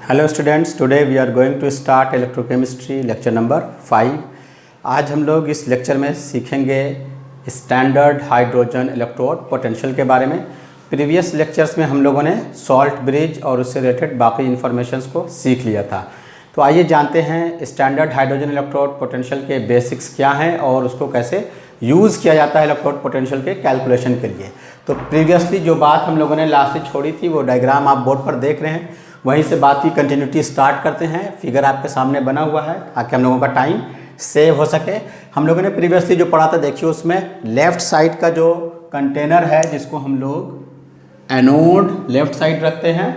Hello students, today we are going to start electrochemistry lecture number 5। आज हम लोग इस लेक्चर में सीखेंगे स्टैंडर्ड हाइड्रोजन इलेक्ट्रोड पोटेंशियल के बारे में। प्रीवियस लेक्चर्स में हम लोगों ने सॉल्ट ब्रिज और उससे रिलेटेड बाकी इन्फॉर्मेशंस को सीख लिया था। तो आइए जानते हैं स्टैंडर्ड हाइड्रोजन इलेक्ट्रोड पोटेंशियल के बेसिक्स क्या हैं और उसको कैसे यूज़ किया जाता है इलेक्ट्रोड पोटेंशियल के कैलकुलेशन के लिए। तो प्रीवियसली जो बात हम लोगों ने लास्ट में छोड़ी थी वो डायग्राम आप बोर्ड पर देख रहे हैं, वहीं से बात की कंटिन्यूटी स्टार्ट करते हैं। फिगर आपके सामने बना हुआ है ताकि हम लोगों का टाइम सेव हो सके। हम लोगों ने प्रीवियसली जो पढ़ा था देखिए, उसमें लेफ़्ट साइड का जो कंटेनर है जिसको हम लोग एनोड लेफ़्ट साइड रखते हैं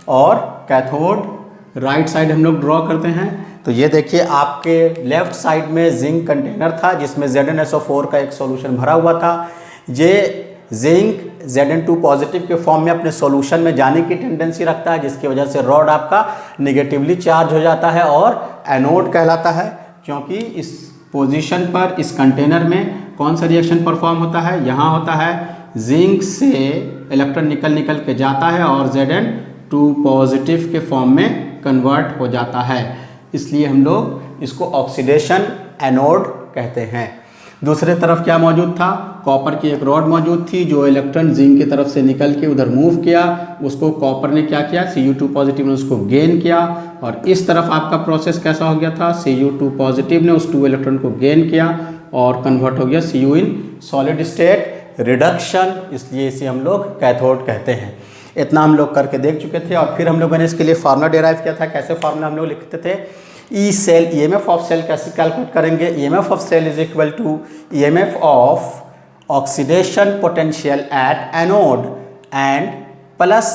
और कैथोड राइट साइड हम लोग ड्रॉ करते हैं। तो ये देखिए आपके लेफ़्ट साइड में जिंक कंटेनर था जिसमें ZnSO4 का एक सॉल्यूशन भरा हुआ था। ये जिंक Zn2 पॉजिटिव के फॉर्म में अपने सॉल्यूशन में जाने की टेंडेंसी रखता है, जिसकी वजह से रॉड आपका नेगेटिवली चार्ज हो जाता है और एनोड कहलाता है, क्योंकि इस पोजीशन पर इस कंटेनर में कौन सा रिएक्शन परफॉर्म होता है, यहाँ होता है जिंक से इलेक्ट्रॉन निकल के जाता है और Zn2 पॉजिटिव के फॉर्म में कन्वर्ट हो जाता है। इसलिए हम लोग इसको ऑक्सीडेशन एनोड कहते हैं। दूसरे तरफ क्या मौजूद था, कॉपर की एक रॉड मौजूद थी जो इलेक्ट्रॉन जिंक की तरफ से निकल के उधर मूव किया। उसको कॉपर ने क्या किया, Cu2 पॉजिटिव ने उसको गेन किया और इस तरफ आपका प्रोसेस कैसा हो गया था, Cu2 पॉजिटिव ने उस 2 इलेक्ट्रॉन को गेन किया और कन्वर्ट हो गया Cu in solid state reduction, इसलिए इसे हम लोग कैथोड कहते हैं। इतना हम लोग करके देख चुके थे और फिर हम लोगों ने इसके लिए फार्मूला डिराइव किया था। कैसे फार्मूला हम लोग लिखते थे, E cell EMF of cell कैसे कैलकुलेट करेंगे, EMF of cell is equal to EMF of oxidation potential at anode and plus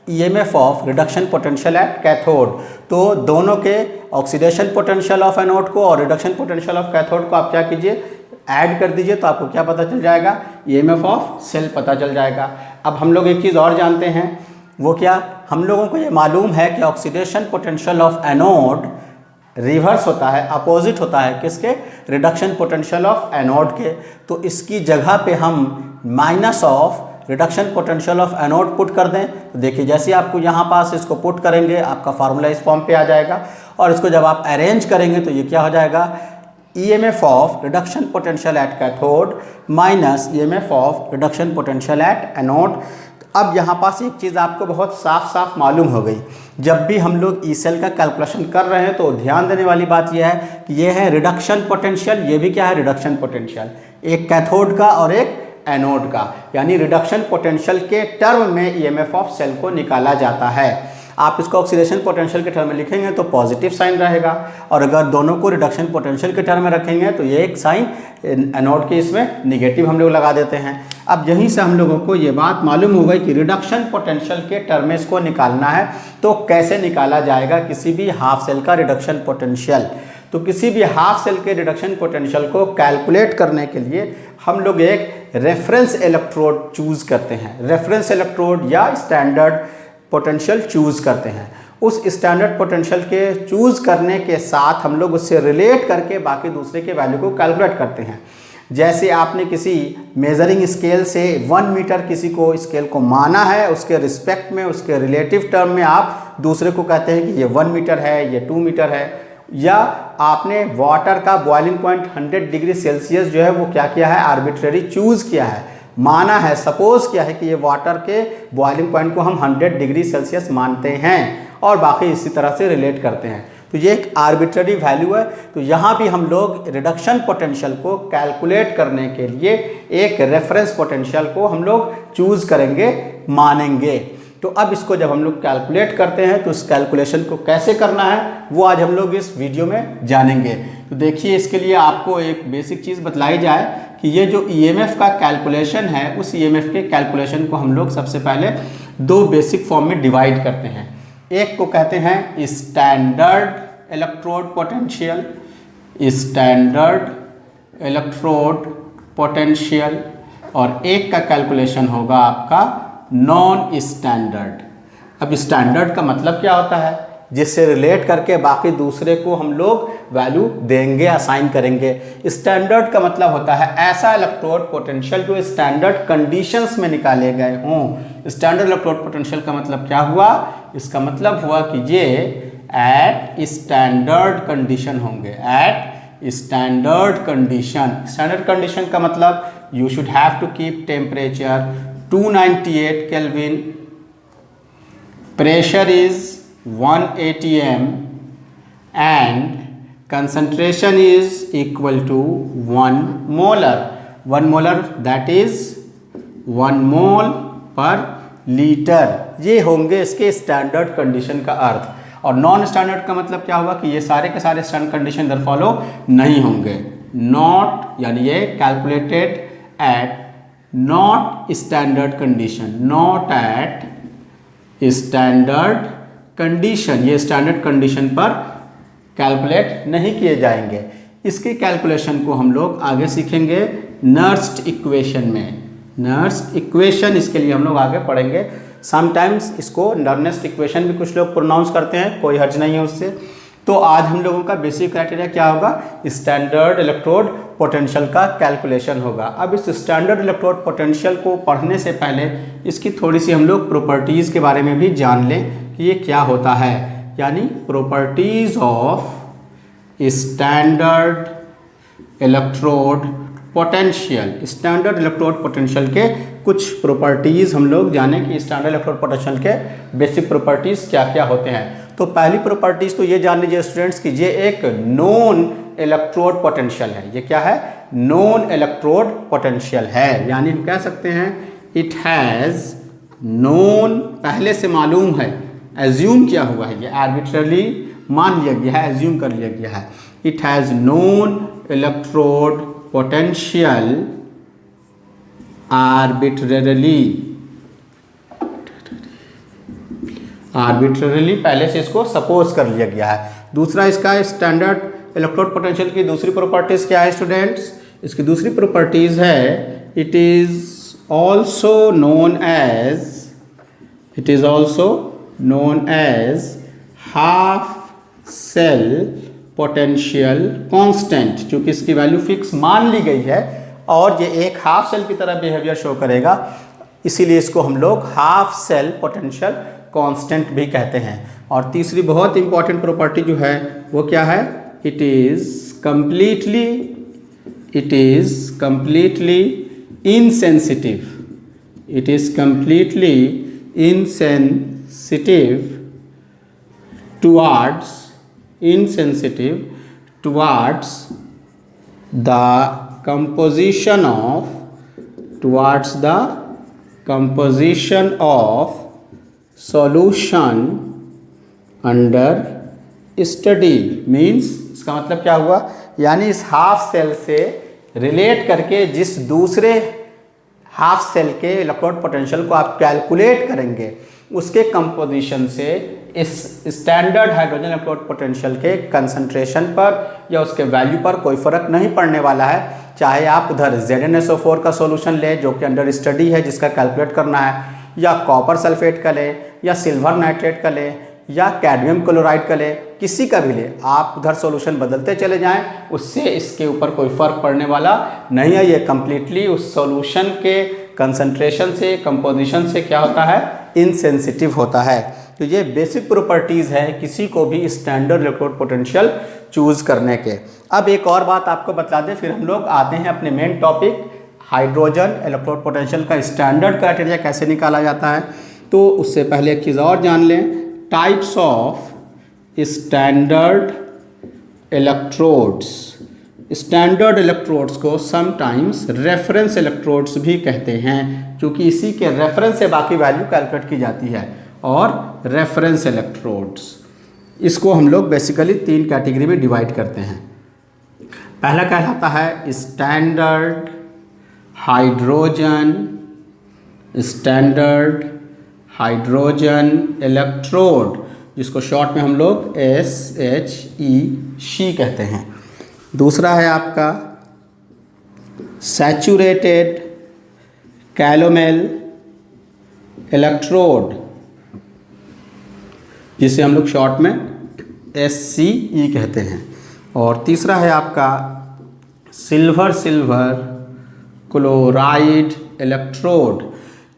EMF of reduction potential at cathode. तो दोनों के ऑक्सीडेशन पोटेंशियल ऑफ एनोड को और रिडक्शन पोटेंशियल ऑफ कैथोड को आप क्या कीजिए, ऐड कर दीजिए, तो आपको क्या पता चल जाएगा, EMF ऑफ सेल पता चल जाएगा। अब हम लोग एक चीज़ और जानते हैं, वो क्या, हम लोगों को ये मालूम है कि oxidation potential of anode reverse होता है, अपोजिट होता है किसके, रिडक्शन पोटेंशियल ऑफ एनोड के। तो इसकी जगह पे हम minus of reduction potential of anode put कर दें। तो देखिए जैसे आपको यहाँ पास इसको पुट करेंगे आपका फार्मूला इस फॉर्म पे आ जाएगा और इसको जब आप अरेंज करेंगे तो ये क्या हो जाएगा, EMF of reduction potential at cathode minus EMF of reduction potential at anode. अब यहाँ पास एक चीज़ आपको बहुत साफ मालूम हो गई, जब भी हम लोग ई सेल का कैलकुलेशन कर रहे हैं तो ध्यान देने वाली बात यह है कि ये है रिडक्शन पोटेंशियल, ये भी क्या है, रिडक्शन पोटेंशियल, एक कैथोड का और एक एनोड का, यानी रिडक्शन पोटेंशियल के टर्म में EMF ऑफ सेल को निकाला जाता है। आप इसको ऑक्सीडेशन पोटेंशियल के टर्म में लिखेंगे तो पॉजिटिव साइन रहेगा और अगर दोनों को रिडक्शन पोटेंशियल के टर्म में रखेंगे तो ये एक साइन एनोड के इसमें निगेटिव हम लोग लगा देते हैं। अब यहीं से हम लोगों को ये बात मालूम हो गई कि रिडक्शन पोटेंशियल के टर्म में इसको निकालना है तो कैसे निकाला जाएगा किसी भी हाफ सेल का रिडक्शन पोटेंशियल। तो किसी भी हाफ सेल के रिडक्शन पोटेंशियल को कैलकुलेट करने के लिए हम लोग एक रेफरेंस इलेक्ट्रोड चूज़ करते हैं, रेफरेंस इलेक्ट्रोड या स्टैंडर्ड पोटेंशियल चूज़ करते हैं। उस स्टैंडर्ड पोटेंशियल के चूज़ करने के साथ हम लोग उससे रिलेट करके बाकी दूसरे के वैल्यू को कैलकुलेट करते हैं। जैसे आपने किसी मेजरिंग स्केल से 1 मीटर किसी को स्केल को माना है, उसके रिस्पेक्ट में उसके रिलेटिव टर्म में आप दूसरे को कहते हैं कि ये 1 मीटर है, ये 2 मीटर है। या आपने वाटर का बॉइलिंग पॉइंट 100 डिग्री सेल्सियस जो है वो क्या किया है, आर्बिट्रेरी चूज़ किया है, माना है, सपोज किया है कि ये वाटर के बॉइलिंग पॉइंट को हम 100 डिग्री सेल्सियस मानते हैं और बाकी इसी तरह से रिलेट करते हैं। तो ये एक आर्बिट्ररी वैल्यू है। तो यहाँ भी हम लोग रिडक्शन पोटेंशियल को कैलकुलेट करने के लिए एक रेफरेंस पोटेंशियल को हम लोग चूज़ करेंगे, मानेंगे। तो अब इसको जब हम लोग कैलकुलेट करते हैं तो इस कैलकुलेशन को कैसे करना है वो आज हम लोग इस वीडियो में जानेंगे। तो देखिए इसके लिए आपको एक बेसिक चीज़ बतलाई जाए कि ये जो EMF का कैलकुलेशन है उस EMF के कैलकुलेशन को हम लोग सबसे पहले 2 बेसिक फॉर्म में डिवाइड करते हैं। एक को कहते हैं standard electrode potential, standard electrode potential, और एक का कैलकुलेशन होगा आपका नॉन स्टैंडर्ड। अब स्टैंडर्ड का मतलब क्या होता है, जिससे रिलेट करके बाकी दूसरे को हम लोग वैल्यू देंगे, असाइन करेंगे। स्टैंडर्ड का मतलब होता है ऐसा इलेक्ट्रोड पोटेंशियल जो स्टैंडर्ड कंडीशंस में निकाले गए हों। स्टैंडर्ड इलेक्ट्रोड पोटेंशियल का मतलब क्या हुआ, इसका मतलब हुआ कि ये एट स्टैंडर्ड कंडीशन होंगे, at standard condition. Standard condition का मतलब you should have to keep temperature 298 kelvin, pressure is 1 atm and concentration is equal to 1 molar. 1 molar that is 1 mole per litre. ये होंगे इसके स्टैंडर्ड कंडीशन का अर्थ। और non standard का मतलब क्या हुआ कि ये सारे के सारे स्टैंडर्ड कंडीशन इधर फॉलो नहीं होंगे। नॉट यानी ये calculated at not standard condition, not at standard condition, ये स्टैंडर्ड कंडीशन पर कैलकुलेट नहीं किए जाएंगे। इसके कैलकुलेशन को हम लोग आगे सीखेंगे नर्स्ड इक्वेशन में। नर्स्ड इक्वेशन इसके लिए हम लोग आगे पढ़ेंगे। समटाइम्स इसको नर्नेस्ट इक्वेशन भी कुछ लोग प्रोनाउंस करते हैं, कोई हर्ज नहीं है उससे। तो आज हम लोगों का बेसिक क्राइटेरिया क्या होगा, स्टैंडर्ड इलेक्ट्रोड पोटेंशियल का कैलकुलेशन होगा। अब इस स्टैंडर्ड इलेक्ट्रोड पोटेंशियल को पढ़ने से पहले इसकी थोड़ी सी हम लोग प्रॉपर्टीज़ के बारे में भी जान लें कि ये क्या होता है, यानी properties of standard electrode potential. Standard electrode potential के कुछ प्रॉपर्टीज़ हम लोग जानें कि स्टैंडर्ड इलेक्ट्रोड पोटेंशियल के बेसिक प्रॉपर्टीज़ क्या क्या होते हैं। तो पहली प्रॉपर्टीज़ तो ये जान लीजिए स्टूडेंट्स कि ये एक नोन इलेक्ट्रोड पोटेंशियल है। ये क्या है, नोन इलेक्ट्रोड पोटेंशियल है, यानी हम कह सकते हैं इट हैज़ नोन, पहले से मालूम है, एज्यूम किया हुआ है, ये आर्बिट्रली मान लिया गया है, एज्यूम कर लिया गया है। It has known electrode potential arbitrarily पहले से इसको सपोज कर लिया गया है। दूसरा इसका स्टैंडर्ड इलेक्ट्रोड पोटेंशियल की दूसरी प्रॉपर्टीज क्या है स्टूडेंट्स, इसकी दूसरी प्रॉपर्टीज है it is also known as half cell potential constant, क्योंकि इसकी वैल्यू फिक्स मान ली गई है और ये एक हाफ सेल की तरह बिहेवियर शो करेगा, इसीलिए इसको हम लोग हाफ सेल पोटेंशियल कांस्टेंट भी कहते हैं। और तीसरी बहुत इंपॉर्टेंट प्रॉपर्टी जो है वो क्या है, it is completely insensitive towards the composition of solution under study। Means इसका मतलब क्या हुआ, यानी इस हाफ सेल से रिलेट करके जिस दूसरे हाफ सेल के इलेक्ट्रोड पोटेंशियल को आप कैलकुलेट करेंगे उसके कंपोजिशन से इस स्टैंडर्ड हाइड्रोजन इलेक्ट्रोड पोटेंशियल के कंसंट्रेशन पर या उसके वैल्यू पर कोई फर्क नहीं पड़ने वाला है। चाहे आप उधर ZnSO4 का सॉल्यूशन लें जो कि अंडर स्टडी है, जिसका कैलकुलेट करना है, या कॉपर सल्फेट का लें, या सिल्वर नाइट्रेट का लें, या कैडमियम क्लोराइड का लें, किसी का भी लें, आप उधर सॉल्यूशन बदलते चले जाएं, उससे इसके ऊपर कोई फर्क पड़ने वाला नहीं है। ये कम्प्लीटली उस सॉल्यूशन के कंसंट्रेशन से, कंपोजिशन से क्या होता है, इनसेंसिटिव होता है। तो ये बेसिक प्रॉपर्टीज़ है किसी को भी स्टैंडर्ड इलेक्ट्रोड पोटेंशियल चूज़ करने के। अब एक और बात आपको बता दें, फिर हम लोग आते हैं अपने main topic hydrogen electrode potential का स्टैंडर्ड क्राइटेरिया कैसे निकाला जाता है। तो उससे पहले एक चीज़ और जान लें, types of standard electrodes. Standard electrodes को समटाइम्स रेफरेंस इलेक्ट्रोड्स भी कहते हैं, क्योंकि इसी के रेफरेंस से बाकी वैल्यू कैलकुलेट की जाती है। और रेफरेंस इलेक्ट्रोड्स, इसको हम लोग बेसिकली 3 कैटेगरी में डिवाइड करते हैं। पहला कहलाता है स्टैंडर्ड हाइड्रोजन इलेक्ट्रोड, जिसको शॉर्ट में हम लोग SHE कहते हैं। दूसरा है आपका सैचुरेटेड कैलोमेल इलेक्ट्रोड, जिसे हम लोग शॉर्ट में SCE कहते हैं। और तीसरा है आपका सिल्वर क्लोराइड इलेक्ट्रोड,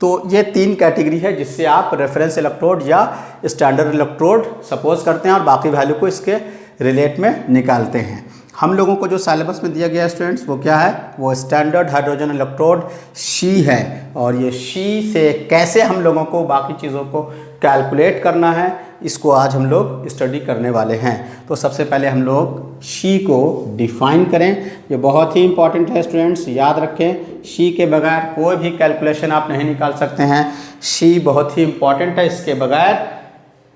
तो ये 3 कैटेगरी है जिससे आप रेफरेंस इलेक्ट्रोड या स्टैंडर्ड इलेक्ट्रोड सपोज करते हैं और बाकी वैल्यू को इसके रिलेट में निकालते हैं। हम लोगों को जो सिलेबस में दिया गया है स्टूडेंट्स वो क्या है, वो स्टैंडर्ड हाइड्रोजन इलेक्ट्रोड शी है। और ये शी से कैसे हम लोगों को बाकी चीज़ों को कैलकुलेट करना है इसको आज हम लोग स्टडी करने वाले हैं। तो सबसे पहले हम लोग शी को डिफाइन करें। ये बहुत ही इंपॉर्टेंट है स्टूडेंट्स, याद रखें। शी के बगैर कोई भी कैलकुलेशन आप नहीं निकाल सकते हैं। शी बहुत ही इंपॉर्टेंट है, इसके बगैर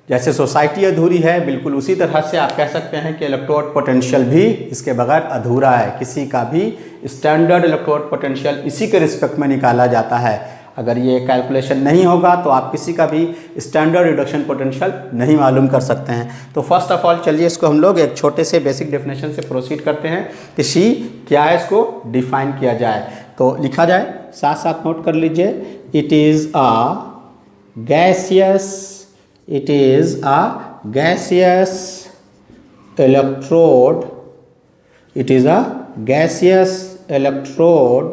जैसे सोसाइटी अधूरी है बिल्कुल उसी तरह से आप कह सकते हैं कि इलेक्ट्रोड पोटेंशियल भी इसके बगैर अधूरा है। किसी का भी स्टैंडर्ड इलेक्ट्रोड पोटेंशियल इसी के रिस्पेक्ट में निकाला जाता है। अगर ये कैलकुलेशन नहीं होगा तो आप किसी का भी स्टैंडर्ड रिडक्शन पोटेंशियल नहीं मालूम कर सकते हैं। तो फर्स्ट ऑफ ऑल चलिए इसको हम लोग एक छोटे से बेसिक डेफिनेशन से प्रोसीड करते हैं कि शी क्या है, इसको डिफाइन किया जाए। तो लिखा जाए, साथ साथ नोट कर लीजिए। It is a gaseous electrode. It is a gaseous electrode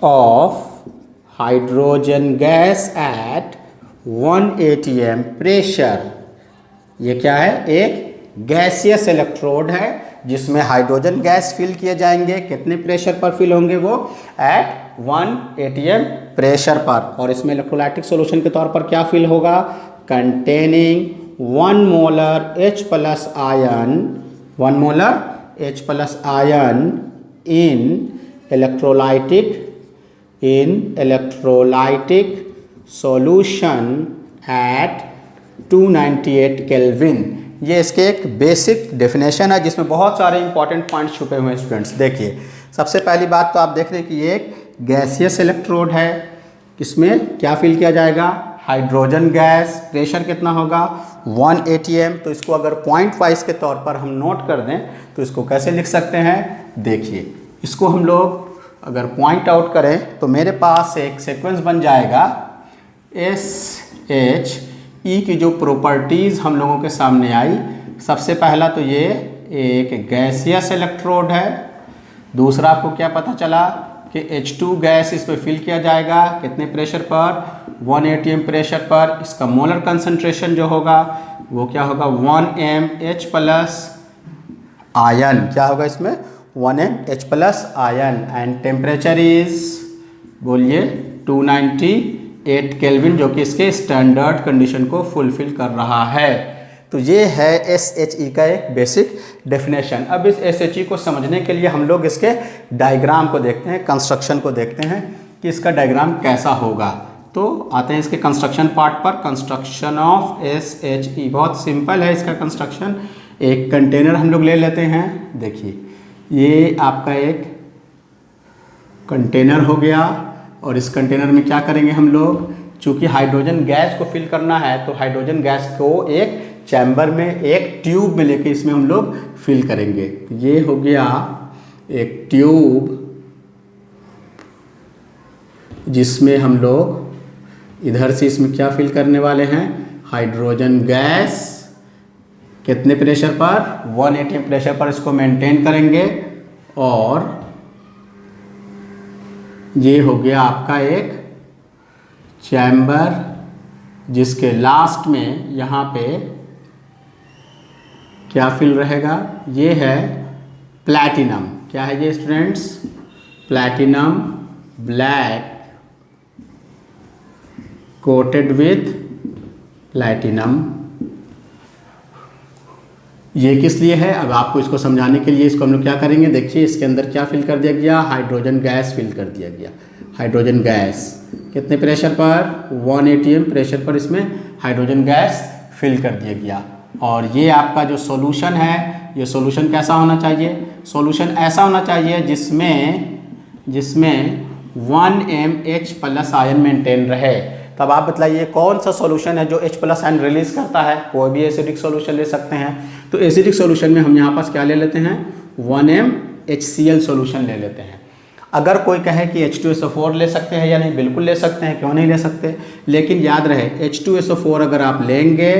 of hydrogen gas at 1 atm pressure. ये क्या है, एक गैसियस इलेक्ट्रोड है जिसमें हाइड्रोजन गैस फिल किए जाएंगे। कितने प्रेशर पर फिल होंगे वो, एट 1 atm प्रेशर पर। और इसमें इलेक्ट्रोलाइटिक सॉल्यूशन के तौर पर क्या फिल होगा, containing 1 molar H plus ion, 1 molar H plus ion in electrolytic solution at 298 Kelvin। ये इसके एक बेसिक डेफिनेशन है जिसमें बहुत सारे इंपॉर्टेंट पॉइंट्स छुपे हुए हैं स्टूडेंट्स। देखिए, सबसे पहली बात तो आप देख रहे हैं कि ये एक गैसियस इलेक्ट्रोड है। इसमें क्या फिल किया जाएगा, हाइड्रोजन गैस। प्रेशर कितना होगा, 1 atm। तो इसको अगर पॉइंट वाइज के तौर पर हम नोट कर दें तो इसको कैसे लिख सकते हैं, देखिए इसको हम लोग अगर पॉइंट आउट करें तो मेरे पास एक सीक्वेंस बन जाएगा। SHE की जो प्रॉपर्टीज़ हम लोगों के सामने आई, सबसे पहला तो ये एक गैसियस इलेक्ट्रोड है। दूसरा आपको क्या पता चला कि H2 गैस इस पर फिल किया जाएगा, कितने प्रेशर पर, 1 atm प्रेशर पर। इसका मोलर कंसंट्रेशन जो होगा वो क्या होगा, 1 mH प्लस आयन। क्या होगा इसमें, 1 mH plus ion. And temperature is, बोलिए, 298 केल्विन, जो कि इसके स्टैंडर्ड कंडीशन को फुलफिल कर रहा है। तो ये है SHE का एक बेसिक डेफिनेशन। अब इस SHE को समझने के लिए हम लोग इसके डायग्राम को देखते हैं, कंस्ट्रक्शन को देखते हैं कि इसका डायग्राम कैसा होगा। तो आते हैं इसके कंस्ट्रक्शन पार्ट पर। कंस्ट्रक्शन ऑफ SHE बहुत सिंपल है इसका कंस्ट्रक्शन। एक कंटेनर हम लोग ले लेते हैं। देखिए, ये आपका एक कंटेनर हो गया और इस कंटेनर में क्या करेंगे हम लोग, चूँकि हाइड्रोजन गैस को फिल करना है तो हाइड्रोजन गैस को एक चैम्बर में, एक ट्यूब में लेके इसमें हम लोग फिल करेंगे। ये हो गया एक ट्यूब जिसमें हम लोग इधर से इसमें क्या फिल करने वाले हैं, हाइड्रोजन गैस। कितने प्रेशर पर, 1 atm प्रेशर पर इसको मेंटेन करेंगे। और ये हो गया आपका एक चैम्बर जिसके लास्ट में यहाँ पे क्या फिल रहेगा, ये है प्लैटिनम। क्या है ये students, platinum black coated with platinum. ये किस लिए है, अब आपको इसको समझाने के लिए इसको हम लोग क्या करेंगे, देखिए इसके अंदर क्या फिल कर दिया गया, हाइड्रोजन गैस फिल कर दिया गया। हाइड्रोजन गैस कितने प्रेशर पर, 1 atm प्रेशर पर इसमें हाइड्रोजन गैस फिल कर दिया गया। और ये आपका जो सॉल्यूशन है, ये सॉल्यूशन कैसा होना चाहिए, सॉल्यूशन ऐसा होना चाहिए जिसमें 1 mH प्लस आयन मेंटेन रहे। तब आप बताइए कौन सा सॉल्यूशन है जो H प्लस आयन रिलीज करता है। कोई भी एसिडिक सॉल्यूशन ले सकते हैं। तो एसिडिक सॉल्यूशन में हम यहाँ पास क्या ले लेते हैं, 1 mHCl सॉल्यूशन ले लेते हैं। अगर कोई कहे कि H2SO4 ले सकते हैं या नहीं, बिल्कुल ले सकते हैं, क्यों नहीं ले सकते। लेकिन याद रहे H2SO4 अगर आप लेंगे,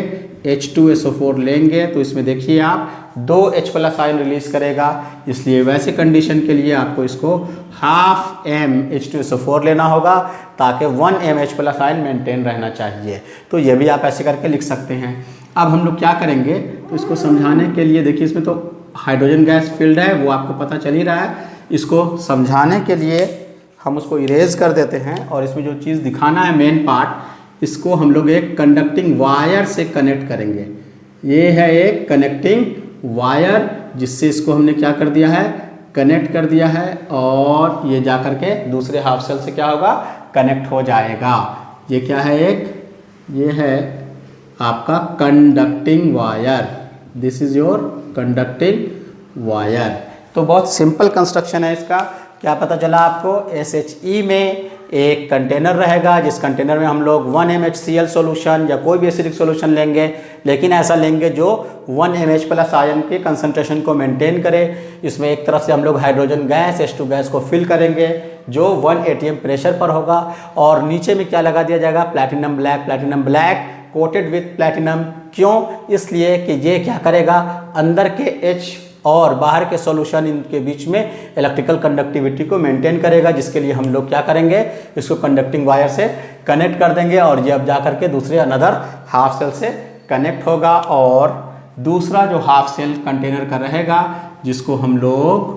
H2SO4 लेंगे तो इसमें देखिए आप 2 H+ आयन रिलीज करेगा, इसलिए वैसे कंडीशन के लिए आपको इसको हाफ MH2SO4 लेना होगा ताकि 1 MH+ आयन मेंटेन रहना चाहिए। तो ये भी आप ऐसे करके लिख सकते हैं। अब हम लोग क्या करेंगे, तो इसको समझाने के लिए देखिए इसमें तो हाइड्रोजन गैस फील्ड है, वो आपको पता चल ही रहा है। इसको समझाने के लिए हम उसको इरेज कर देते हैं और इसमें जो चीज़ दिखाना है मेन पार्ट, इसको हम लोग एक कंडक्टिंग वायर से कनेक्ट करेंगे। ये है एक कनेक्टिंग वायर जिससे इसको हमने क्या कर दिया है, कनेक्ट कर दिया है, और ये जा कर के दूसरे हाफ सेल से क्या होगा, कनेक्ट हो जाएगा। ये क्या है, ये है आपका conducting wire. This is your conducting wire. तो बहुत सिंपल कंस्ट्रक्शन है इसका। क्या पता चला आपको, SHE में एक कंटेनर रहेगा, जिस कंटेनर में हम लोग 1 MHCl सोल्यूशन या कोई भी एसिडिक सोल्यूशन लेंगे, लेकिन ऐसा लेंगे जो 1 MH+ आयन के कंसंट्रेशन को मेंटेन करे। इसमें एक तरफ से हम लोग हाइड्रोजन गैस H2 गैस को फिल करेंगे जो 1 atm प्रेशर पर होगा, और नीचे में क्या लगा दिया जाएगा, platinum black coated with platinum. क्यों, इसलिए कि ये क्या करेगा, अंदर के H और बाहर के सॉल्यूशन इनके बीच में इलेक्ट्रिकल कंडक्टिविटी को मेंटेन करेगा, जिसके लिए हम लोग क्या करेंगे, इसको कंडक्टिंग वायर से कनेक्ट कर देंगे, और ये अब जा करके दूसरे अनदर हाफ सेल से कनेक्ट होगा, और दूसरा जो हाफ सेल कंटेनर का रहेगा जिसको हम लोग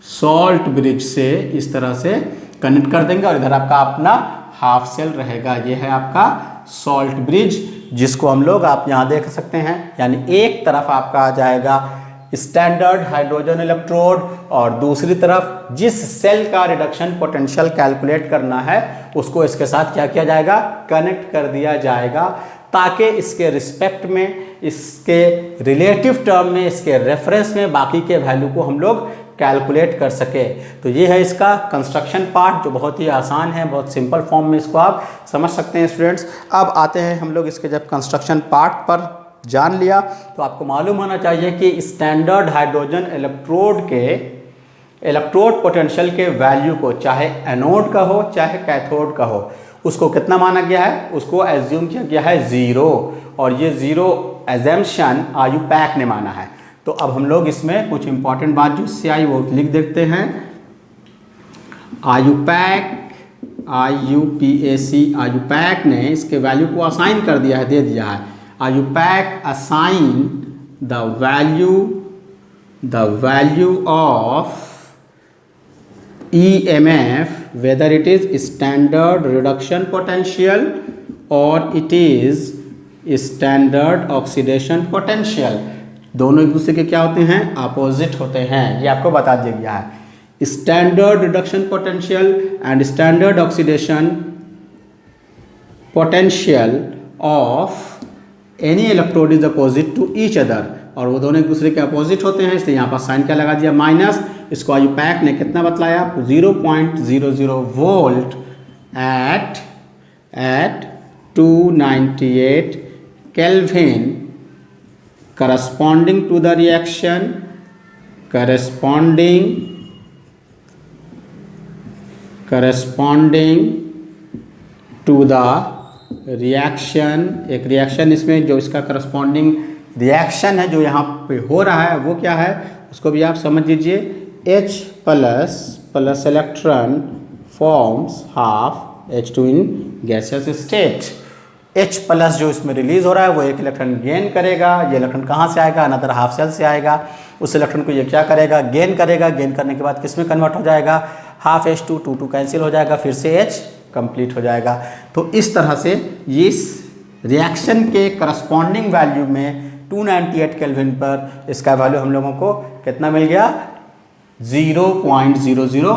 सॉल्ट ब्रिज से इस तरह से कनेक्ट कर देंगे, और इधर आपका अपना हाफ सेल रहेगा। ये है आपका सॉल्ट ब्रिज, जिसको हम लोग आप यहाँ देख सकते हैं। यानी एक तरफ आपका आ जाएगा स्टैंडर्ड हाइड्रोजन इलेक्ट्रोड, और दूसरी तरफ जिस सेल का रिडक्शन पोटेंशियल कैलकुलेट करना है उसको इसके साथ क्या किया जाएगा, कनेक्ट कर दिया जाएगा, ताकि इसके रिस्पेक्ट में, इसके रिलेटिव टर्म में, इसके रेफरेंस में बाकी के वैल्यू को हम लोग कैलकुलेट कर सके। तो ये है इसका कंस्ट्रक्शन पार्ट, जो बहुत ही आसान है, बहुत सिंपल फॉर्म में इसको आप समझ सकते हैं स्टूडेंट्स। अब आते हैं हम लोग इसके, जब कंस्ट्रक्शन पार्ट पर जान लिया तो आपको मालूम होना चाहिए कि स्टैंडर्ड हाइड्रोजन इलेक्ट्रोड के इलेक्ट्रोड पोटेंशियल के वैल्यू को, चाहे एनोड का हो चाहे कैथोड का हो, उसको कितना माना गया है, उसको एज्यूम किया गया है 0, और ये 0 एजम्पशन आयुपैक ने माना है। तो अब हम लोग इसमें कुछ इंपॉर्टेंट बात जो इससे आई वो लिख देखते हैं। आयुपैक ने इसके वैल्यू को असाइन कर दिया है, दे दिया है। IUPAC assign the value of EMF whether it is standard reduction potential or it is standard oxidation potential। दोनों एक दूसरे के क्या होते हैं, अपोजिट होते हैं, ये आपको बता दिया गया है। Standard reduction potential and standard oxidation potential of any electrode is opposite to each other, और वो दोनों एक दूसरे के अपोजिट होते हैं, इसलिए यहाँ पर साइन क्या लगा दिया, माइनस। इसको आयुपैक ने कितना बतलाया, 0.00 volt at 298 kelvin corresponding to the reaction to the reaction। एक रिएक्शन इसमें जो इसका करस्पॉन्डिंग रिएक्शन है जो यहाँ पे हो रहा है वो क्या है, उसको भी आप समझ लीजिए। H+ electron forms half H2 in gaseous state. H+ जो इसमें रिलीज हो रहा है वो एक इलेक्ट्रॉन गेन करेगा। ये इलेक्ट्रॉन कहाँ से आएगा, अनदर हाफ सेल से आएगा। उस इलेक्ट्रॉन को ये क्या करेगा, गेन करेगा। गेन करने के बाद किस में कन्वर्ट हो जाएगा, हाफ H2 2 कैंसिल हो जाएगा, फिर से H कंप्लीट हो जाएगा। तो इस तरह से इस रिएक्शन के करस्पॉन्डिंग वैल्यू में 298 केल्विन पर इसका वैल्यू हम लोगों को कितना मिल गया, 0.00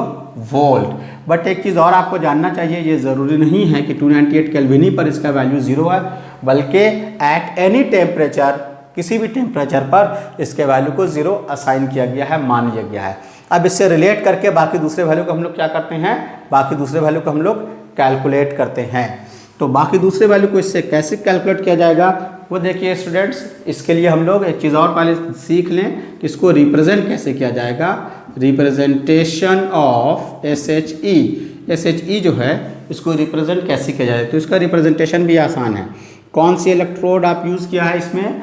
वोल्ट। बट एक चीज़ और आपको जानना चाहिए, ये ज़रूरी नहीं है कि 298 केल्विन ही पर इसका वैल्यू 0 है, बल्कि एट एनी टेम्परेचर, किसी भी टेम्परेचर पर इसके वैल्यू को 0 असाइन किया गया है, मान लिया गया है। अब इससे रिलेट करके बाकी दूसरे वैल्यू को हम लोग क्या करते हैं, बाकी दूसरे वैल्यू को हम लोग कैलकुलेट करते हैं। तो बाकी दूसरे वैल्यू को इससे कैसे कैलकुलेट किया जाएगा वो देखिए स्टूडेंट्स। इसके लिए हम लोग एक चीज़ और पहले सीख लें कि इसको रिप्रेजेंट कैसे किया जाएगा। रिप्रेजेंटेशन ऑफ SHE जो है इसको रिप्रेजेंट कैसे किया जाए, तो इसका रिप्रेजेंटेशन भी आसान है। कौन सी इलेक्ट्रोड आप यूज़ किया है इसमें,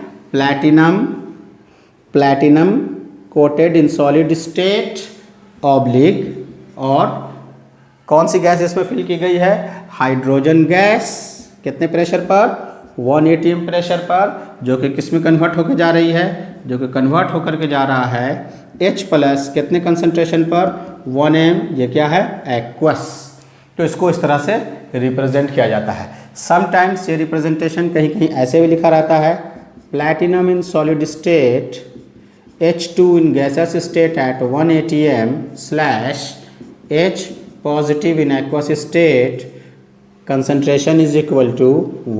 platinum quoted in solid state oblique, और कौन सी गैस इसमें फिल की गई है? Hydrogen gas. कितने प्रेशर पर? 1 atm प्रेशर पर, जो कि किस में कन्वर्ट होकर जा रही है? जो कि कन्वर्ट होकर के जा रहा है H प्लस कितने कंसंट्रेशन पर? 1 m। ये क्या है? एक्वस। तो इसको इस तरह से रिप्रेजेंट किया जाता है। समटाइम्स ये रिप्रेजेंटेशन कहीं कहीं ऐसे भी लिखा रहता है, platinum in solid state H2 in gaseous state at 1 atm slash H positive in aqueous state concentration is equal to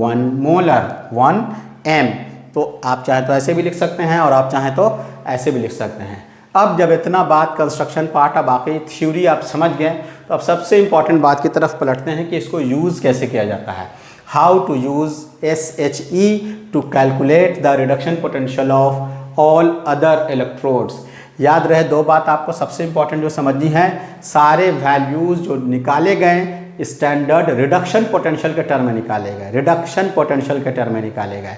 1 molar 1 m। तो आप चाहे तो ऐसे भी लिख सकते हैं और आप चाहें तो ऐसे भी लिख सकते हैं। अब जब इतना बात कंस्ट्रक्शन पार्ट, अब बाकी थ्योरी आप समझ गए, तो अब सबसे इंपॉर्टेंट बात की तरफ पलटते हैं कि इसको यूज़ कैसे किया जाता है। How to use SHE to calculate the reduction potential of all other electrodes. याद रहे दो बात आपको सबसे इंपॉर्टेंट जो समझनी है, सारे वैल्यूज़ जो निकाले गए स्टैंडर्ड रिडक्शन पोटेंशियल के टर्म में निकाले गए, रिडक्शन पोटेंशियल के टर्म में निकाले गए।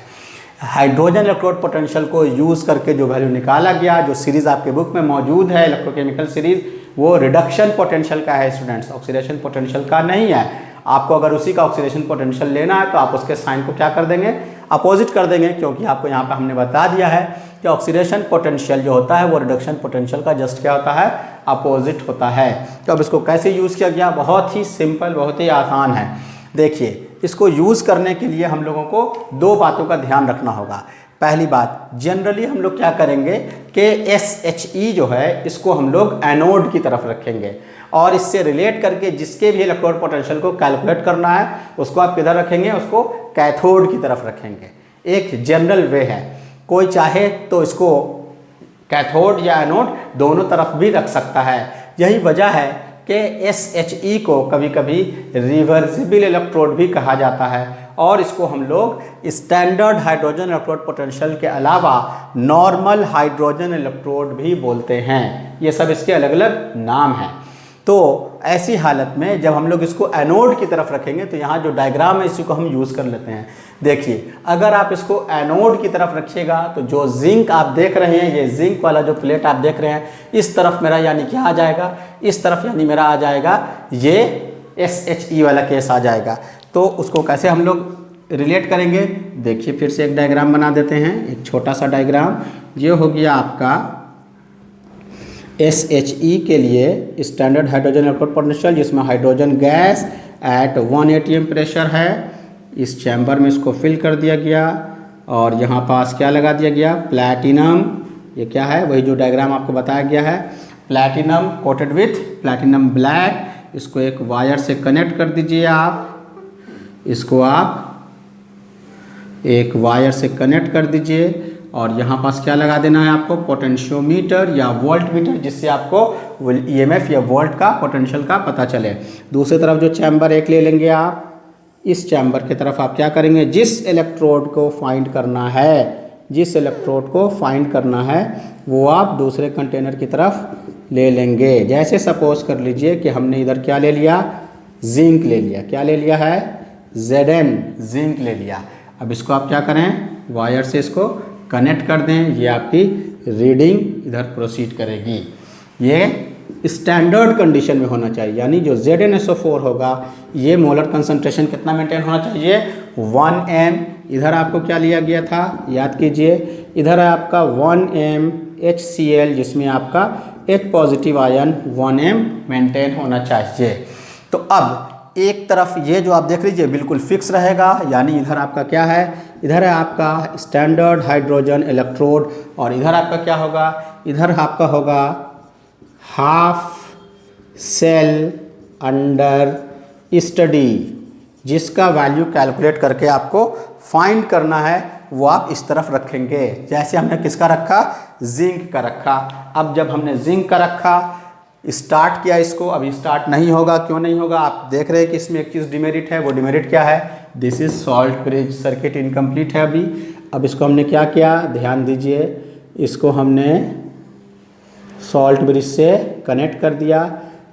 हाइड्रोजन इलेक्ट्रोड पोटेंशियल को यूज़ करके जो वैल्यू निकाला गया, जो सीरीज़ आपके बुक में मौजूद है इलेक्ट्रोकेमिकल सीरीज़, वो रिडक्शन पोटेंशियल का है स्टूडेंट्स, ऑक्सीडेशन पोटेंशियल का नहीं है। आपको अगर उसी का ऑक्सीडेशन पोटेंशियल लेना है तो आप उसके साइन को क्या कर देंगे? अपोजिट कर देंगे, क्योंकि आपको यहाँ पर हमने बता दिया है कि ऑक्सीडेशन पोटेंशियल जो होता है वो रिडक्शन पोटेंशियल का जस्ट क्या होता है? अपोजिट होता है। तो अब इसको कैसे यूज़ किया गया? बहुत ही सिंपल, बहुत ही आसान है। देखिए, इसको यूज़ करने के लिए हम लोगों को दो बातों का ध्यान रखना होगा। पहली बात, जनरली हम लोग क्या करेंगे कि SHE जो है इसको हम लोग एनोड की तरफ रखेंगे, और इससे रिलेट करके जिसके भी इलेक्ट्रोड पोटेंशियल को कैलकुलेट करना है उसको आप किधर रखेंगे? उसको कैथोड की तरफ रखेंगे। एक जनरल वे है। कोई चाहे तो इसको कैथोड या एनोड दोनों तरफ भी रख सकता है। यही वजह है कि SHE को कभी कभी रिवर्सिबल इलेक्ट्रोड भी कहा जाता है, और इसको हम लोग स्टैंडर्ड हाइड्रोजन इलेक्ट्रोड पोटेंशियल के अलावा नॉर्मल हाइड्रोजन इलेक्ट्रोड भी बोलते हैं। ये सब इसके अलग अलग नाम हैं। तो ऐसी हालत में जब हम लोग इसको एनोड की तरफ रखेंगे तो यहाँ जो डायग्राम है इसी को हम यूज़ कर लेते हैं। देखिए, अगर आप इसको एनोड की तरफ रखिएगा तो जो जिंक आप देख रहे हैं, ये जिंक वाला जो प्लेट आप देख रहे हैं, इस तरफ मेरा यानी क्या आ जाएगा? इस तरफ यानी मेरा आ जाएगा ये SHE वाला केस आ जाएगा। तो उसको कैसे हम लोग रिलेट करेंगे? देखिए, फिर से एक डायग्राम बना देते हैं, एक छोटा सा डायग्राम। ये हो गया आपका SHE के लिए स्टैंडर्ड हाइड्रोजन इलेक्ट्रोड पोटेंशियल, जिसमें hydrogen gas at 1 atm pressure है। इस चैम्बर में इसको फिल कर दिया गया, और यहाँ पास क्या लगा दिया गया? प्लैटिनम। ये क्या है? वही जो डायग्राम आपको बताया गया है, platinum coated with platinum black. इसको एक वायर से कनेक्ट कर दीजिए आप, इसको आप एक वायर से कनेक्ट कर दीजिए, और यहाँ पास क्या लगा देना है आपको? पोटेंशियोमीटर या वोल्ट मीटर, जिससे आपको EMF या वोल्ट का पोटेंशियल का पता चले। दूसरी तरफ जो चैम्बर एक ले लेंगे आप, इस चैम्बर की तरफ आप क्या करेंगे? जिस इलेक्ट्रोड को फाइंड करना है, जिस इलेक्ट्रोड को फाइंड करना है वो आप दूसरे कंटेनर की तरफ ले लेंगे। जैसे सपोज कर लीजिए कि हमने इधर क्या ले लिया? जिंक ले लिया। क्या ले लिया है? Zn, जिंक ले लिया। अब इसको आप क्या करें? वायर से इसको कनेक्ट कर दें। ये आपकी रीडिंग इधर प्रोसीड करेगी। ये स्टैंडर्ड कंडीशन में होना चाहिए, यानी जो ZnSO4 होगा ये मोलर कंसंट्रेशन कितना मेंटेन होना चाहिए? 1 m। इधर आपको क्या लिया गया था? याद कीजिए, इधर है आपका 1 m HCl, जिसमें आपका H positive ion 1 m maintain होना चाहिए। तो अब एक तरफ ये जो आप देख लीजिए बिल्कुल फिक्स रहेगा, यानी इधर आपका क्या है? इधर है आपका स्टैंडर्ड हाइड्रोजन इलेक्ट्रोड, और इधर आपका क्या होगा? इधर आपका होगा हाफ सेल अंडर स्टडी, जिसका वैल्यू कैलकुलेट करके आपको फाइंड करना है, वो आप इस तरफ रखेंगे। जैसे हमने किसका रखा? जिंक का रखा। अब जब हमने जिंक का रखा, स्टार्ट किया इसको, अभी स्टार्ट नहीं होगा। क्यों नहीं होगा? आप देख रहे हैं कि इसमें एक चीज़ डिमेरिट है। वो डिमेरिट क्या है? This is salt bridge circuit incomplete है अभी। अब इसको हमने क्या किया? ध्यान दीजिए, इसको हमने सॉल्ट ब्रिज से कनेक्ट कर दिया।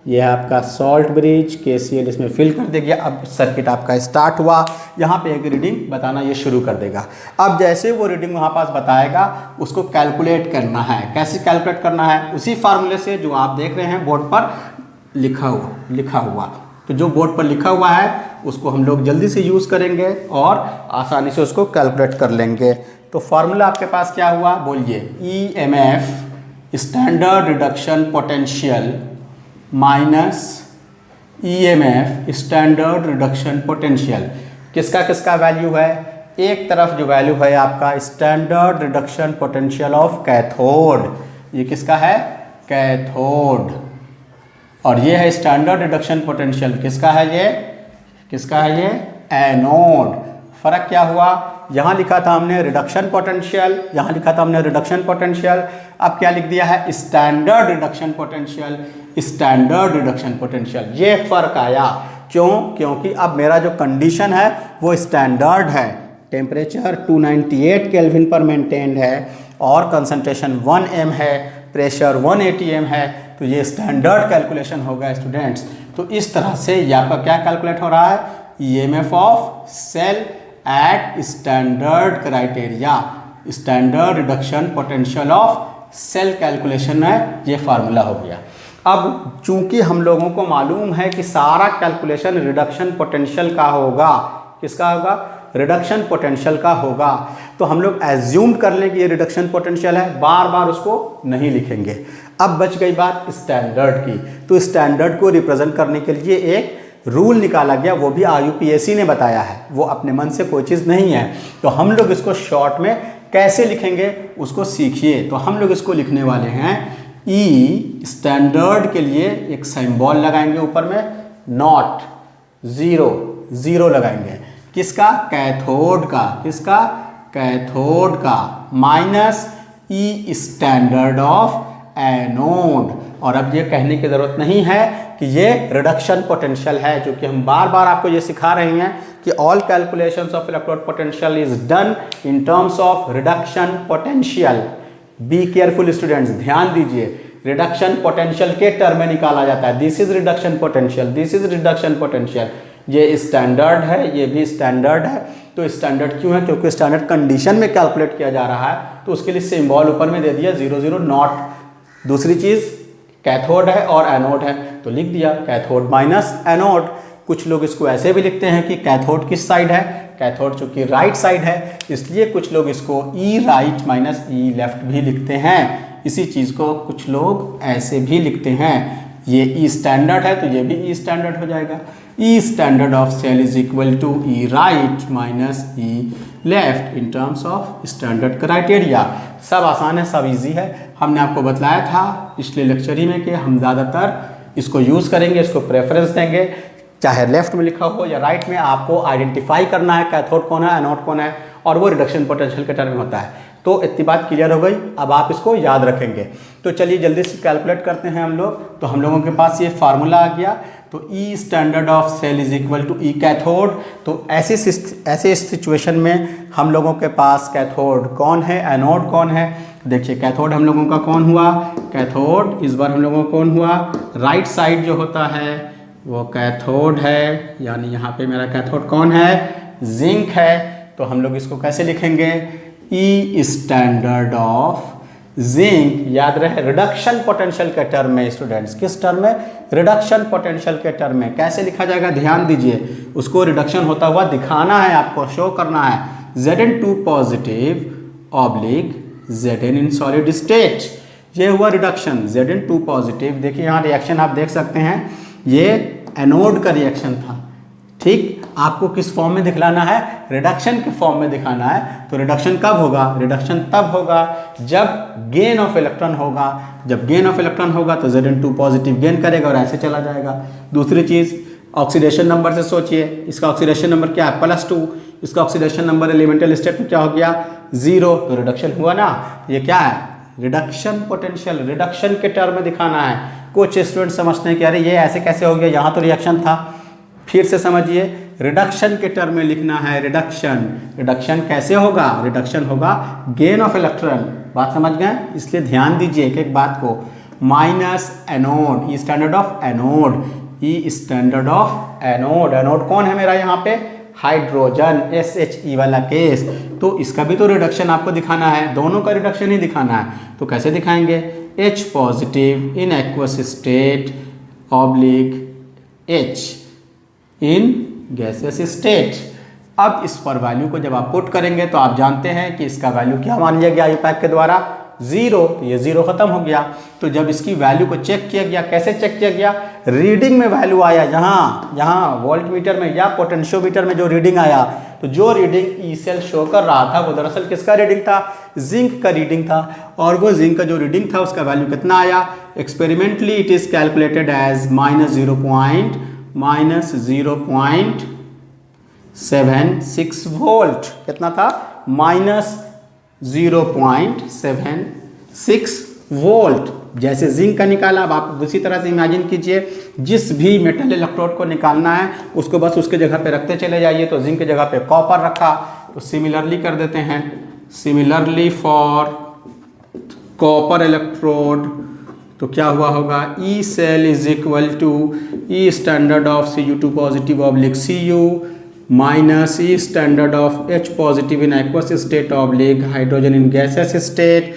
ये है आपका सॉल्ट ब्रिज, KCl इसमें फिल कर देगा। अब सर्किट आपका स्टार्ट हुआ, यहाँ पे एक रीडिंग बताना ये शुरू कर देगा। अब जैसे वो रीडिंग वहाँ पास बताएगा उसको कैलकुलेट करना है। कैसे कैलकुलेट करना है? उसी फार्मूले से जो आप देख रहे हैं बोर्ड पर लिखा हुआ। तो जो बोर्ड पर लिखा हुआ है उसको हम लोग जल्दी से यूज़ करेंगे और आसानी से उसको कैलकुलेट कर लेंगे। तो फार्मूला आपके पास क्या हुआ बोलिए? EMF standard reduction potential minus EMF standard reduction potential. किसका वैल्यू है? एक तरफ जो वैल्यू है आपका standard reduction potential of cathode, ये किसका है? कैथोड। और ये है स्टैंडर्ड रिडक्शन पोटेंशियल, किसका है ये? एनोड। फर्क क्या हुआ? यहाँ लिखा था हमने रिडक्शन पोटेंशियल, यहाँ लिखा था हमने रिडक्शन पोटेंशियल, अब क्या लिख दिया है? Standard reduction potential, standard reduction potential. ये फर्क आया। क्यों? क्योंकि अब मेरा जो कंडीशन है वो स्टैंडर्ड है, टेम्परेचर 298 केल्विन पर मेंटेन्ड है और कंसंट्रेशन 1 m है, प्रेशर 180 m है। तो ये स्टैंडर्ड कैलकुलेशन होगा स्टूडेंट्स। तो इस तरह से यहाँ पर क्या कैलकुलेट हो रहा है? EMF of cell at standard criteria, standard reduction potential of cell calculation है, ये फार्मूला हो गया। अब चूंकि हम लोगों को मालूम है कि सारा कैलकुलेशन रिडक्शन पोटेंशियल का होगा, किसका होगा? रिडक्शन पोटेंशियल का होगा। तो हम लोग एज्यूम कर लें कि ये रिडक्शन पोटेंशियल है, बार बार उसको नहीं लिखेंगे। अब बच गई बात स्टैंडर्ड की। तो स्टैंडर्ड को रिप्रेजेंट करने के लिए एक रूल निकाला गया, वो भी IUPAC ने बताया है, वो अपने मन से कोई चीज़ नहीं है। तो हम लोग इसको शॉर्ट में कैसे लिखेंगे उसको सीखिए। तो हम लोग इसको लिखने वाले हैं E स्टैंडर्ड के लिए एक सिंबल लगाएंगे ऊपर में, नॉट, जीरो लगाएंगे। किसका? कैथोड का। किसका? कैथोड का। Minus E standard of anode. और अब ये कहने की ज़रूरत नहीं है कि ये रिडक्शन पोटेंशियल है, क्योंकि हम बार बार आपको ये सिखा रहे हैं कि all calculations of electrode potential is done in terms of reduction potential. Be careful students, ध्यान दीजिए, रिडक्शन पोटेंशियल के टर्म में निकाला जाता है। This is reduction potential, this is reduction potential. ये स्टैंडर्ड है, ये भी स्टैंडर्ड है। तो स्टैंडर्ड क्यों है? क्योंकि स्टैंडर्ड कंडीशन में कैलकुलेट किया जा रहा है, तो उसके लिए सिंबल ऊपर में दे दिया 00 नॉट। दूसरी चीज़ कैथोड है और एनोड है, तो लिख दिया कैथोड माइनस एनोड। कुछ लोग इसको ऐसे भी लिखते हैं कि कैथोड किस साइड है? कैथोड चूंकि राइट साइड है, इसलिए कुछ लोग इसको E right minus E left भी लिखते हैं। इसी चीज़ को कुछ लोग ऐसे भी लिखते हैं। ये E स्टैंडर्ड है तो ये भी E स्टैंडर्ड हो जाएगा। E standard of cell is equal to E right minus E left in terms of standard criteria. सब आसान है, सब इजी है। हमने आपको बतलाया था पिछले लेक्चर ही में कि हम ज़्यादातर इसको यूज़ करेंगे, इसको प्रेफरेंस देंगे, चाहे लेफ्ट में लिखा हो या राइट में। आपको आइडेंटिफाई करना है कैथोड कौन है, एनोड कौन है, और वो रिडक्शन पोटेंशियल के टर्म में होता है। तो इतनी बात क्लियर हो गई, अब आप इसको याद रखेंगे। तो चलिए जल्दी से कैलकुलेट करते हैं हम लोग। तो हम लोगों के पास ये फार्मूला आ गया। तो E standard of cell is equal to E cathode. तो ऐसे सिचुएशन में हम लोगों के पास कैथोड कौन है, एनोड कौन है? देखिए कैथोड हम लोगों का कौन हुआ? कैथोड इस बार हम लोगों का कौन हुआ? राइट साइड जो होता है वो कैथोड है, यानी यहाँ पे मेरा कैथोड कौन है? जिंक है। तो हम लोग इसको कैसे लिखेंगे? E standard of zinc. याद रहे रिडक्शन पोटेंशियल के टर्म में स्टूडेंट्स, किस टर्म में? रिडक्शन पोटेंशियल के टर्म में। कैसे लिखा जाएगा ध्यान दीजिए, उसको रिडक्शन होता हुआ दिखाना है, आपको शो करना है। Zn2 positive oblique Zn in solid state, ये हुआ रिडक्शन। Zn2 पॉजिटिव, देखिए यहाँ रिएक्शन आप देख सकते हैं, ये एनोड का रिएक्शन था। ठीक, आपको किस फॉर्म में दिखलाना है? रिडक्शन के फॉर्म में दिखाना है। तो रिडक्शन कब होगा? रिडक्शन तब होगा जब गेन ऑफ इलेक्ट्रॉन होगा। जब गेन ऑफ इलेक्ट्रॉन होगा तो Zn2 पॉजिटिव गेन करेगा और ऐसे चला जाएगा। दूसरी चीज़ ऑक्सीडेशन नंबर से सोचिए, इसका ऑक्सीडेशन नंबर क्या है? +2। इसका ऑक्सीडेशन नंबर एलिमेंटल स्टेट में क्या हो गया? 0। तो रिडक्शन हुआ ना। ये क्या है? रिडक्शन पोटेंशियल, रिडक्शन के टर्म में दिखाना है। कुछ स्टूडेंट समझते हैं कि अरे ये ऐसे कैसे हो गया, यहाँ तो रिएक्शन था। फिर से समझिए, रिडक्शन के टर्म में लिखना है रिडक्शन। रिडक्शन कैसे होगा? रिडक्शन होगा गेन ऑफ इलेक्ट्रॉन। बात समझ गए? इसलिए ध्यान दीजिए एक एक बात को। Minus anode, E standard of anode, E standard of anode. Anode कौन है मेरा यहाँ पे? हाइड्रोजन, SHE वाला केस। तो इसका भी तो रिडक्शन आपको दिखाना है, दोनों का रिडक्शन ही दिखाना है। तो कैसे दिखाएंगे? H positive in aqueous state oblique H in gaseous state. अब इस पर वैल्यू को जब आप पुट करेंगे तो आप जानते हैं कि इसका वैल्यू क्या मान लिया गया आईपैक के द्वारा? 0। तो ये 0 खत्म हो गया। तो जब इसकी वैल्यू को चेक किया गया, कैसे चेक किया गया? रीडिंग में वैल्यू आया, यहाँ वोल्ट मीटर में या पोटेंशियोमीटर में जो रीडिंग आया, तो जो रीडिंग ई सेल शो कर रहा था वो दरअसल किसका रीडिंग था? जिंक का रीडिंग था। और वो जिंक का जो रीडिंग था उसका वैल्यू कितना आया? Experimentally it is calculated as -0.76 volt. कितना था? -0.76 वोल्ट। जैसे जिंक का निकाला, अब आप उसी तरह से इमेजिन कीजिए, जिस भी मेटल इलेक्ट्रोड को निकालना है उसको बस उसके जगह पे रखते चले जाइए। तो जिंक की जगह पे कॉपर रखा, तो सिमिलरली कर देते हैं। सिमिलरली फॉर कॉपर इलेक्ट्रोड तो क्या हुआ होगा? E cell is equal to E standard of Cu2 positive oblique Cu minus E standard of H positive in aqueous state oblique hydrogen in gaseous state.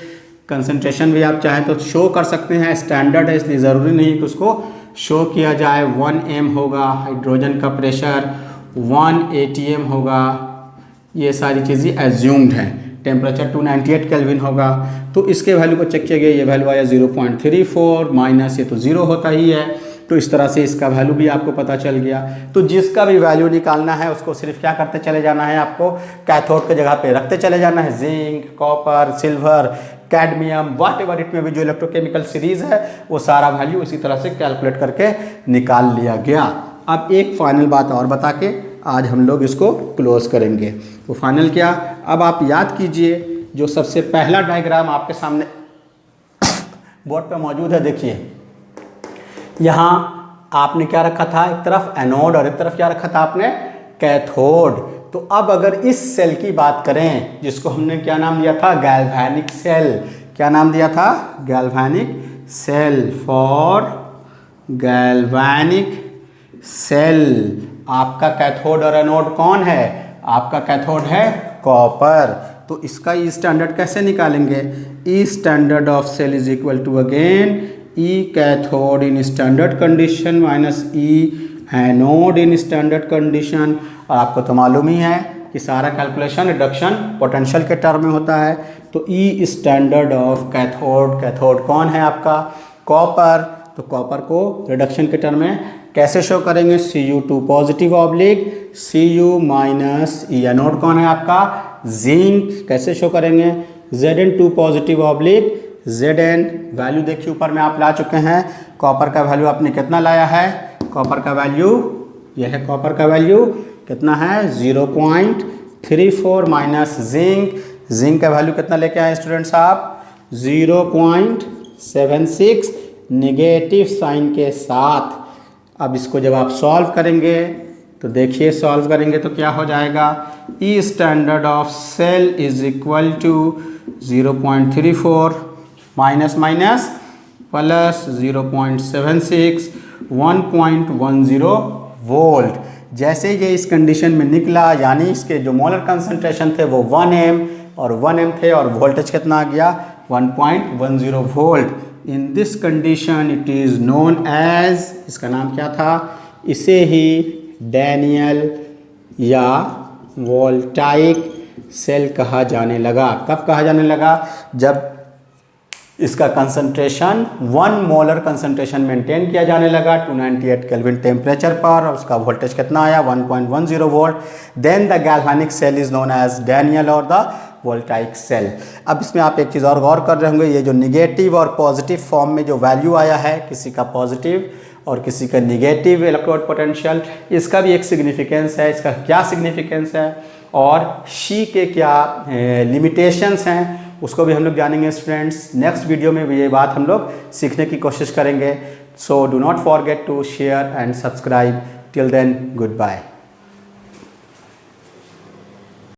Concentration भी आप चाहें तो show कर सकते हैं, स्टैंडर्ड है इसलिए ज़रूरी नहीं कि उसको शो किया जाए। 1 m होगा, हाइड्रोजन का प्रेशर 1 atm होगा, ये सारी चीज़ें एज्यूम्ड हैं। टेम्परेचर 298 केल्विन होगा। तो इसके वैल्यू को चेक किया गया, ये वैल्यू आया 0.34 माइनस ये तो 0 होता ही है। तो इस तरह से इसका वैल्यू भी आपको पता चल गया। तो जिसका भी वैल्यू निकालना है उसको सिर्फ क्या करते चले जाना है, आपको कैथोड के जगह पे रखते चले जाना है। Zinc, copper, silver, cadmium, whatever it में भी जो इलेक्ट्रोकेमिकल सीरीज है वो सारा वैल्यू इसी तरह से कैलकुलेट करके निकाल लिया गया। अब एक फाइनल बात और बता के आज हम लोग इसको क्लोज करेंगे। तो फाइनल क्या? अब आप याद कीजिए जो सबसे पहला डायग्राम आपके सामने बोर्ड पे मौजूद है, देखिए यहाँ आपने क्या रखा था? एक तरफ एनोड और एक तरफ क्या रखा था आपने? कैथोड। तो अब अगर इस सेल की बात करें जिसको हमने क्या नाम दिया था? Galvanic cell. क्या नाम दिया था? Galvanic cell. For galvanic cell आपका कैथोड और एनोड कौन है? आपका कैथोड है कॉपर। तो इसका ई स्टैंडर्ड कैसे निकालेंगे? E standard of cell is equal to again E cathode in standard condition minus E anode in standard condition. और आपको तो मालूम ही है कि सारा कैलकुलेशन रिडक्शन पोटेंशियल के टर्म में होता है। तो E standard of cathode, cathode कौन है आपका? कॉपर। तो कॉपर को रिडक्शन के टर्म में कैसे शो करेंगे? Cu2 positive oblique Cu minus E anode कौन है आपका? जिंक। कैसे शो करेंगे? Zn2 positive oblique Zn। Value देखिए ऊपर में आप ला चुके हैं। कॉपर का वैल्यू आपने कितना लाया है? कॉपर का वैल्यू यह है, कॉपर का वैल्यू कितना है? 0.34 माइनस जिंक। जिंक का वैल्यू कितना लेके आए स्टूडेंट्स आप? 0.76 निगेटिव साइन के साथ। अब इसको जब आप सॉल्व करेंगे तो देखिए, सॉल्व करेंगे तो क्या हो जाएगा? E standard of cell is equal to 0.34 minus minus plus 0.76 1.10 volt. जैसे ये इस कंडीशन में निकला, यानी इसके जो मोलर कंसंट्रेशन थे वो 1 m और 1 m थे, और वोल्टेज कितना आ गया? 1.10 volt. In this condition it is known as, इसका नाम क्या था? इसे ही डैनियल या वोल्टाइक सेल कहा जाने लगा। कब कहा जाने लगा? जब इसका कंसंट्रेशन 1 मोलर कंसंट्रेशन मेंटेन किया जाने लगा 298 केल्विन टेम्परेचर पर, और उसका वोल्टेज कितना आया? 1.10 volt. Then the galvanic cell is known as Daniell और द वोल्टाइक सेल। अब इसमें आप एक चीज़ और गौर कर रहे होंगे, ये जो निगेटिव और पॉजिटिव फॉर्म में जो वैल्यू आया है, किसी का पॉजिटिव और किसी का निगेटिव इलेक्ट्रोड पोटेंशियल, इसका भी एक सिग्निफिकेंस है। इसका क्या सिग्निफिकेंस है और शी के क्या लिमिटेशंस हैं, उसको भी हम लोग जानेंगे स्टूडेंट्स। नेक्स्ट वीडियो में भी ये बात हम लोग सीखने की कोशिश करेंगे। So do not forget to share and subscribe. Till then, good bye.